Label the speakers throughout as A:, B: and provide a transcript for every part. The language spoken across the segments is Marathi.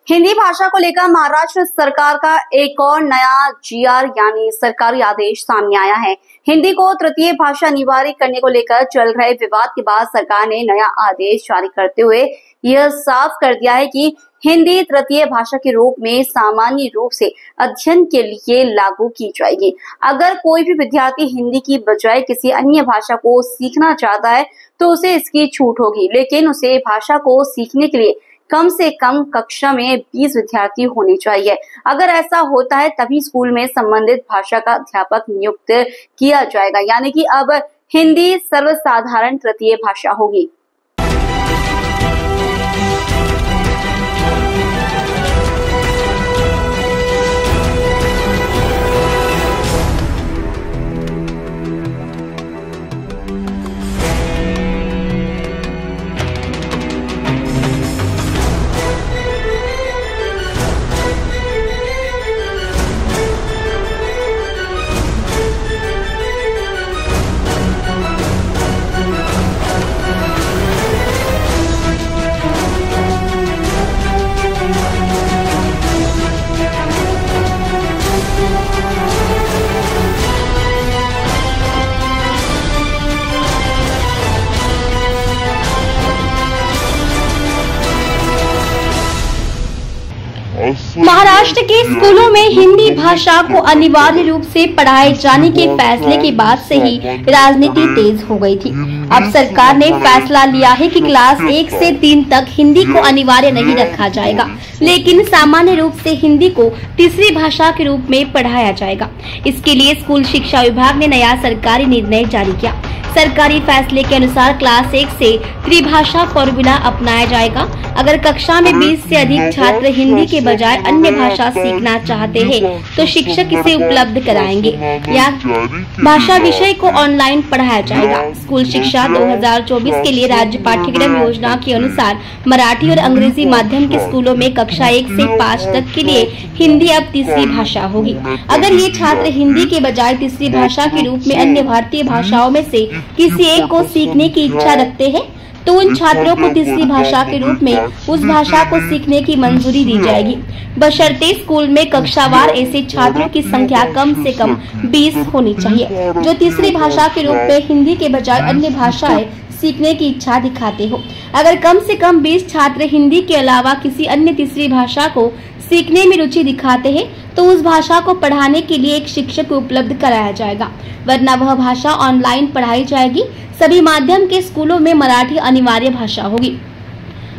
A: हिंदी भाषा को लेकर महाराष्ट्र सरकार का एक और नया जीआर यानी सरकारी आदेश सामने आया है। हिंदी को तृतीय भाषा अनिवार्य करने को लेकर चल रहे विवाद के बाद सरकार ने नया आदेश जारी करते हुए यह साफ कर दिया है कि हिंदी तृतीय भाषा के रूप में सामान्य रूप से अध्ययन के लिए लागू की जाएगी। अगर कोई भी विद्यार्थी हिंदी की बजाय किसी अन्य भाषा को सीखना चाहता है तो उसे इसकी छूट होगी, लेकिन उसे भाषा को सीखने के लिए कम से कम कक्षा में 20 विद्यार्थी होने चाहिए। अगर ऐसा होता है तभी स्कूल में संबंधित भाषा का अध्यापक नियुक्त किया जाएगा, यानी कि अब हिंदी सर्वसाधारण तृतीय भाषा होगी।
B: महाराष्ट्र के स्कूलों में हिंदी भाषा को अनिवार्य रूप से पढ़ाए जाने के फैसले के बाद से ही राजनीति तेज हो गई थी। अब सरकार ने फैसला लिया है कि क्लास 1 से 3 तक हिंदी को अनिवार्य नहीं रखा जाएगा, लेकिन सामान्य रूप से हिंदी को तीसरी भाषा के रूप में पढ़ाया जाएगा। इसके लिए स्कूल शिक्षा विभाग ने नया सरकारी निर्णय जारी किया। सरकारी फैसले के अनुसार क्लास 1 से त्रिभाषा फॉर्मूला अपनाया जाएगा। अगर कक्षा में 20 से अधिक छात्र हिंदी के बजाय अन्य भाषा सीखना चाहते हैं तो शिक्षक इसे उपलब्ध कराएंगे या भाषा विषय को ऑनलाइन पढ़ाया जाएगा। स्कूल शिक्षा 2024 के लिए राज्य पाठ्यक्रम योजना के अनुसार मराठी और अंग्रेजी माध्यम के स्कूलों में कक्षा 1 से 5 तक के लिए हिंदी अब तीसरी भाषा होगी। अगर ये छात्र हिंदी के बजाय तीसरी भाषा के रूप में अन्य भारतीय भाषाओं में से किसी एक को सीखने की इच्छा रखते हैं तो उन छात्रों को तीसरी भाषा के रूप में उस भाषा को सीखने की मंजूरी दी जाएगी, बशर्ते स्कूल में कक्षावार ऐसे छात्रों की संख्या कम से कम 20 होनी चाहिए जो तीसरी भाषा के रूप में हिंदी के बजाय अन्य भाषाएं सीखने की इच्छा दिखाते हो। अगर कम से कम 20 छात्र हिंदी के अलावा किसी अन्य तीसरी भाषा को सीखने में रुचि दिखाते हैं तो उस भाषा को पढ़ाने के लिए एक शिक्षक उपलब्ध कराया जाएगा, वरना वह भाषा ऑनलाइन पढ़ाई जाएगी। सभी माध्यम के स्कूलों में मराठी अनिवार्य भाषा होगी।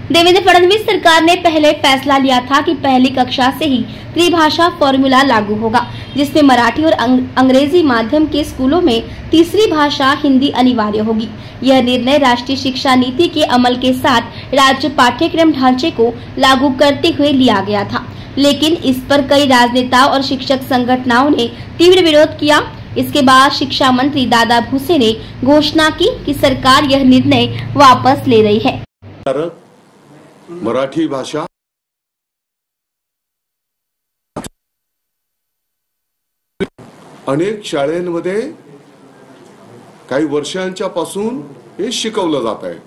B: देवेंद्र फडणवीस सरकार ने पहले फैसला लिया था कि पहली कक्षा से ही त्रिभाषा फॉर्मूला लागू होगा, जिसमें मराठी और अंग्रेजी माध्यम के स्कूलों में तीसरी भाषा हिंदी अनिवार्य होगी। यह निर्णय राष्ट्रीय शिक्षा नीति के अमल के साथ राज्य पाठ्यक्रम ढांचे को लागू करते हुए लिया गया था, लेकिन इस पर कई राजनेताओं और शिक्षक संगठनों ने तीव्र विरोध किया। इसके बाद शिक्षा मंत्री दादा भुसे ने घोषणा की कि सरकार यह निर्णय वापस ले रही है।
C: मराठी भाषा अनेक शाळांमध्ये काही वर्षांच्या पासून हे शिकवलं जात आहे।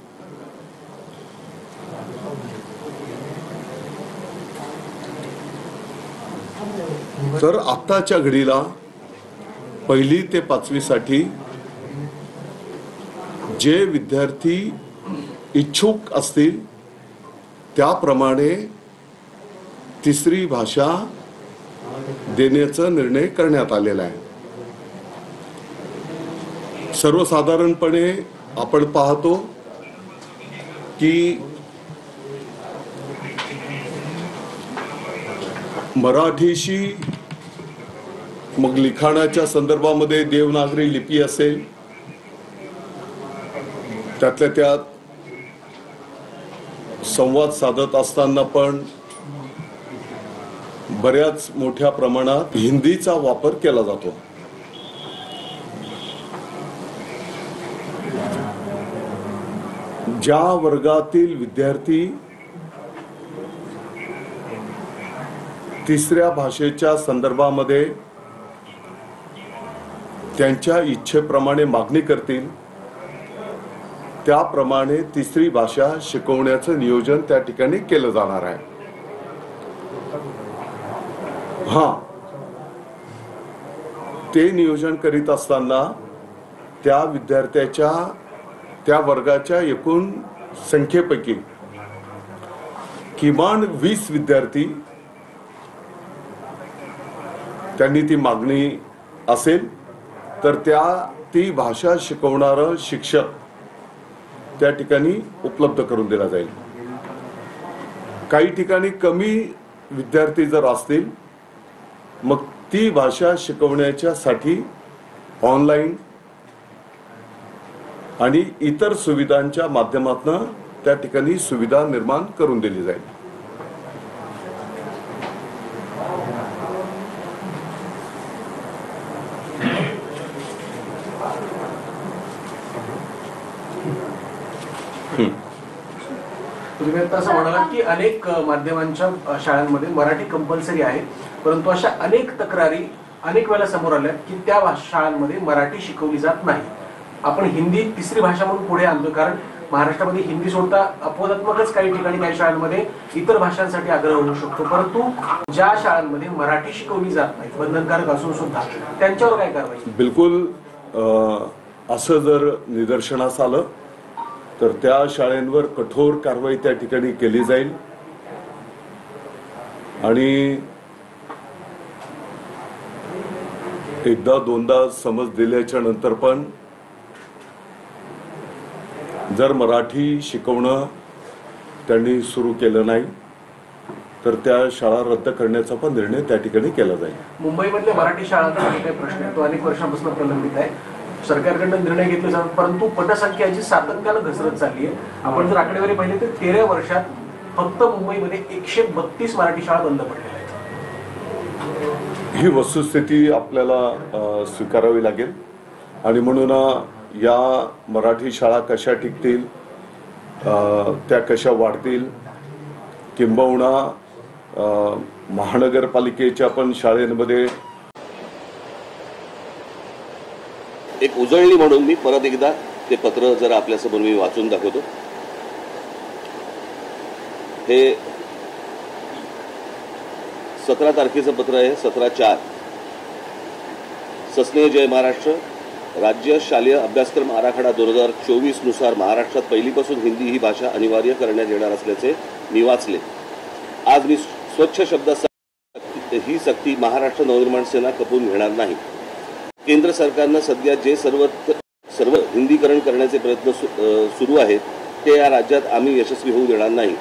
C: तर आताच्या घडीला 1ली ते 5वी साठी जे विद्यार्थी इच्छुक असतील त्याप्रमाणे तिसरी भाषा देण्याचा निर्णय करण्यात आलेला आहे। सर्वसाधारणपणे आपण पाहतो की मराठीशी मग लिखाणाच्या संदर्भामध्ये देवनागरी लिपी असेल, त्यातल्या त्यात संवाद साधत असताना पण बऱ्याच मोठ्या प्रमाणात हिंदीचा वापर केला जातो। ज्या वर्गातील विद्यार्थी तिसऱ्या भाषेच्या संदर्भामध्ये त्यांच्या इच्छेप्रमाणे मागणी करतील त्याप्रमाणे तिसरी भाषा शिकवण्याचं नियोजन त्या ठिकाणी केलं जाणार आहे। हां, ते नियोजन करीत असताना त्या विद्यार्थ्याच्या त्या वर्गाच्या एकूण संख्येपैकी किमान 20 विद्यार्थी त्यांनी ती मागणी असेल तर ती भाषा शिकवणारा शिक्षक त्या ठिकाणी उपलब्ध करून दिला जाईल। काही ठिकाणी कमी विद्यार्थी जर असतील मग ती भाषा शिकवण्याच्यासाठी ऑनलाईन आणि इतर सुविधांच्या माध्यमातून त्या ठिकाणी सुविधा निर्माण करून दिली जाईल।
D: तुम्ही आता असं म्हणालात की अनेक माध्यमांच्या शाळांमध्ये मराठी कंपल्सरी आहे, परंतु अशा अनेक तक्रारी अनेक वेळा समोर आल्या की त्या शाळांमध्ये मराठी शिकवली जात नाही। आपण हिंदी तिसरी भाषा म्हणून पुढे आणतो, कारण महाराष्ट्रामध्ये हिंदी सोडता अपवादात्मकच काही ठिकाणी काही शाळांमध्ये इतर भाषांसाठी आग्रह होऊ शकतो, परंतु ज्या शाळांमध्ये मराठी शिकवली जात नाही बंधनकारक असून सुद्धा त्यांच्यावर काय कारवाई?
C: बिलकुल असं जर निदर्शनास आलं तर त्या शाळांवर कठोर कारवाई त्या ठिकाणी केली जाईल आणि एकदा दोनदा समज दिल्याच्या नंतर पण जर मराठी शिकवणं त्यांनी सुरू केलं नाही तर त्या शाळा रद्द करण्याचा पण निर्णय त्या ठिकाणी केला जाईल।
D: मुंबईमधल्या मराठी शाळांचा काही प्रश्न आहे तो अनेक वर्षांपासून प्रलंबित आहे, सरकारकडून निर्णय घेतले जातात, परंतु पटसंख्याची सातत्यानं घसरत चालली आहे। आपण जर आकडेवारी पाहिली तर 13 वर्षात फक्त मुंबईमध्ये 132 मराठी शाळा बंद पडलेल्या आहेत।
C: ही वस्तुस्थिती आपल्याला स्वीकारावी लागेल आणि म्हणून या मराठी शाळा कशा टिकतील, त्या कशा वाढतील, किंबहुना महानगरपालिकेच्या पण शाळेमध्ये
E: एक उजळणी म्हणून मी परत एकदा ते पत्र जर आपल्यासमोर मी वाचून दाखवतो। हे 17 तारखेचं पत्र आहे, 17/4। सस्नेह जय महाराष्ट्र, राज्य शालेय अभ्यासक्रम आराखडा 2024 नुसार महाराष्ट्रात पहिलीपासून हिंदी ही भाषा अनिवार्य करण्यात येणार असल्याचे मी वाचले। आज मी स्वच्छ शब्दात ही सक्ती महाराष्ट्र नवनिर्माण सेना खपवून घेणार नाही। केंद्र सरकारनं सध्या जे सर्व हिंदीकरण करण्याचे प्रयत्न सुरू आहेत ते या राज्यात आम्ही यशस्वी होऊ देणार नाही।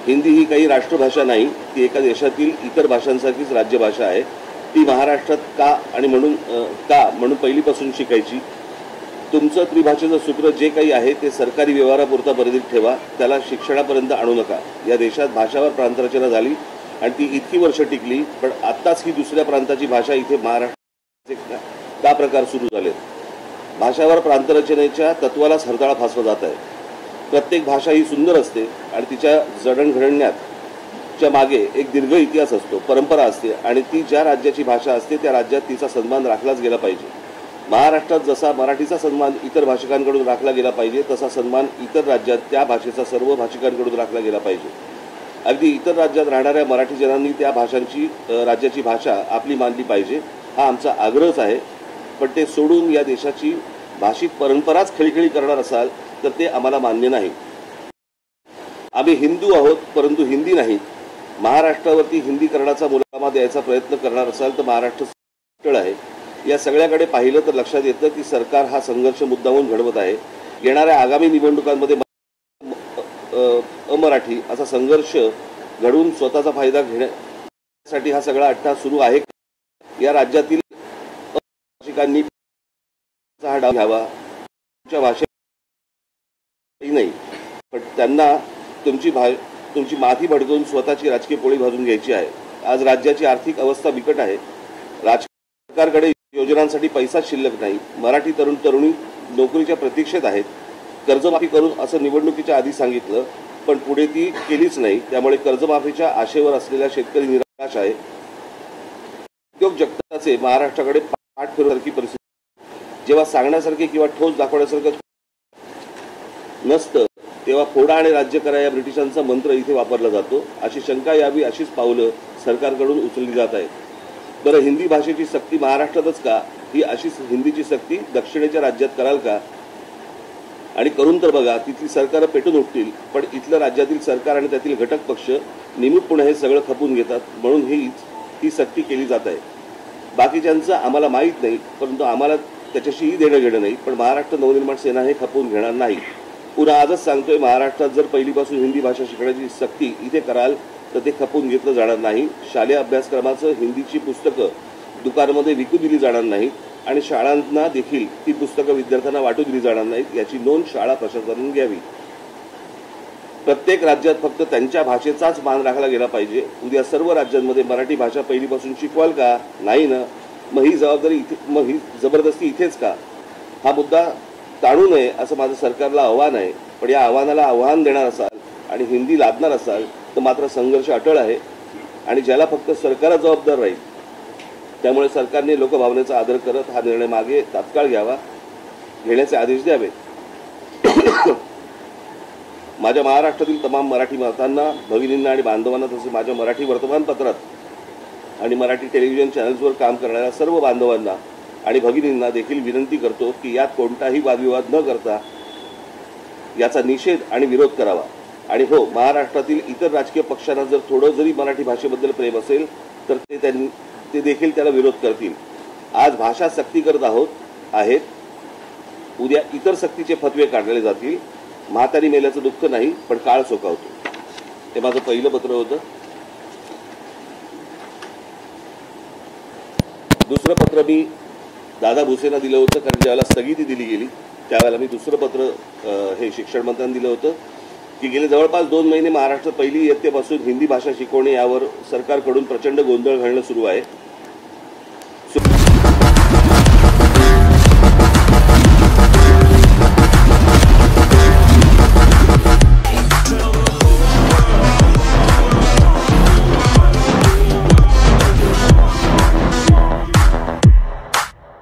E: हिंदी ही काही राष्ट्रभाषा नाही, ती एका देशातील इतर भाषांसारखीच राज्यभाषा आहे। ती महाराष्ट्रात का म्हणून पहिलीपासून शिकायची। तुमचं त्रिभाषेचं सूत्र जे काही आहे ते सरकारी व्यवहारापुरता मर्यादित ठेवा, त्याला शिक्षणापर्यंत आणू नका। या देशात भाषावर प्रांतरचना झाली आणि ती इतकी वर्ष टिकली, पण आत्ताच ही दुसऱ्या प्रांताची भाषा इथे महाराष्ट्राचे का प्रकार सुरू झालेत। भाषावर प्रांतरचनेच्या तत्वालाच हरताळ फासला जात आहे। प्रत्येक भाषा ही सुंदर असते आणि तिच्या जडणघडण्याच्या मागे एक दीर्घ इतिहास असतो, परंपरा असते आणि ती ज्या राज्याची भाषा असते त्या राज्यात तिचा सन्मान राखलाच गेला पाहिजे। महाराष्ट्रात जसा मराठीचा सन्मान इतर भाषिकांकडून राखला गेला पाहिजे तसा सन्मान इतर राज्यात त्या भाषेचा सर्व भाषिकांकडून राखला गेला पाहिजे। अगदी इतर राज्यात राहणाऱ्या मराठी जनांनी त्या राज्याची भाषा आपली मानली पाहिजे, हा आमचा आग्रहच आहे। पण ते सोडून या देशाची भाषिक परंपराच खळखळी करणार असाल तर ते आम्हाला मान्य नाही। आम्ही हिंदू आहोत परंतु हिंदी नाही। महाराष्ट्रावरती हिंदीकरणाचा मुलामा द्यायचा प्रयत्न करणार असाल तर महाराष्ट्र स्थळ आहे। या सगळ्याकडे पाहिलं तर लक्षात येतं की सरकार हा संघर्ष मुद्दामून घडवत आहे। येणाऱ्या आगामी निवडणुकांमध्ये अमराठी असा संघर्ष घडवून स्वतःचा फायदा घेण्यासाठी हा सगळा अट्टाहास सुरू आहे। या राज्यातील भाषिकांनी हा डाव घ्यावा, तुमच्या भाषेत नाही पण त्यांना तुमची माथी भडकवून स्वतःची राजकीय पोळी भाजून घ्यायची आहे। आज राज्याची आर्थिक अवस्था बिकट आहे। सरकारकडे योजनांसाठी पैसा शिल्लक नाही। मराठी तरुणी नोकरीच्या प्रतीक्षेत आहेत। कर्जमाफी करून असं निवडणुकीच्या आधी सांगितलं पण पुढे ती केलीच नाही, त्यामुळे कर्जमाफीच्या आशेवर असलेल्या शेतकरी निराश आहे। उद्योग जगताचे महाराष्ट्राकडे पाठ फिरवण्यासारखी परिस्थिती जेव्हा सांगण्यासारखे किंवा ठोस दाखवण्यासारखं नसतं तेव्हा फोडा आणि राज्य करा या ब्रिटिशांचा मंत्र इथे वापरला जातो अशी शंका यावी अशीच पावलं सरकारकडून उचलली जात आहेत. बरं, हिंदी भाषेची सक्ती महाराष्ट्रातच का? ही अशीच हिंदीची सक्ती दक्षिणेच्या राज्यात कराल का? आणि करून तर बघा, तिथली सरकारं पेटून उठतील, पण इथल्या राज्यातील सरकार आणि त्यातील घटक पक्ष निमूटपणे हे सगळं खपून घेतात. म्हणून ही सक्ती केली जात आहे. बाकीच्यांचं आम्हाला माहीत नाही, परंतु आम्हाला त्याच्याशीही देणं घेणं नाही. पण महाराष्ट्र नवनिर्माण सेना हे खपवून घेणार नाही. पुन्हा आजच सांगतोय, महाराष्ट्रात जर पहिलीपासून हिंदी भाषा शिकण्याची सक्ती इथे कराल तर ते खपवून घेतलं जाणार नाही. शालेय अभ्यासक्रमाचं हिंदीची पुस्तकं दुकानामध्ये विकू दिली जाणार नाहीत आणि शाळांना देखील ती पुस्तकं विद्यार्थ्यांना वाटू दिली जाणार नाहीत. याची नोंद शाळा प्रशासनाने घ्यावी. प्रत्येक राज्यात फक्त त्यांच्या भाषेचाच मान राखला गेला पाहिजे. उद्या सर्व राज्यांमध्ये मराठी भाषा पहिलीपासून शिकवाल का? नाही ना. मग ही जबाबदारी मग ही जबरदस्ती इथेच का? हा मुद्दा टाळू नये असं माझं सरकारला आव्हान आहे. पण या आव्हानाला आव्हान देणार असाल आणि हिंदी लादणार असाल तर मात्र संघर्ष अटळ आहे आणि ज्याला फक्त सरकारच जबाबदार राहील. त्यामुळे सरकारने लोकभावनेचा आदर करत हा निर्णय मागे तात्काळ घेण्याचे आदेश द्यावे. माझ्या महाराष्ट्रातील तमाम मराठी मातांना, भगिनींना आणि बांधवांना, तसेच माझ्या मराठी वर्तमानपत्रात आणि मराठी टेलिव्हिजन चॅनल्सवर काम करणाऱ्या सर्व बांधवांना आणि भगिनींना देखील विनंती करतो की यात कोणताही वादविवाद न करता याचा निषेध आणि विरोध करावा. आणि हो, महाराष्ट्रातील इतर राजकीय पक्षांना जर थोडं जरी मराठी भाषेबद्दल प्रेम असेल तर ते देखील त्याला विरोध करतील. आज भाषा सक्ती करत आहेत, उद्या इतर सक्तीचे फतवे काढले जातील. म्हातारी मेल्याचं दुःख नाही, पण काळ सोकावतो. हे माझं पहिलं पत्र होतं. दुसरं पत्र मी दादा भुसेंना दिलं होतं, कारण ज्यावेळेला स्थगिती दिली गेली त्यावेळेला मी दुसरं पत्र हे शिक्षण मंत्र्यांना दिलं होतं की गेले जवळपास 2 महिने महाराष्ट्रात पहिली इयत्तेपासून हिंदी भाषा शिकवणे यावर सरकारकडून प्रचंड गोंधळ घालणं सुरू आहे.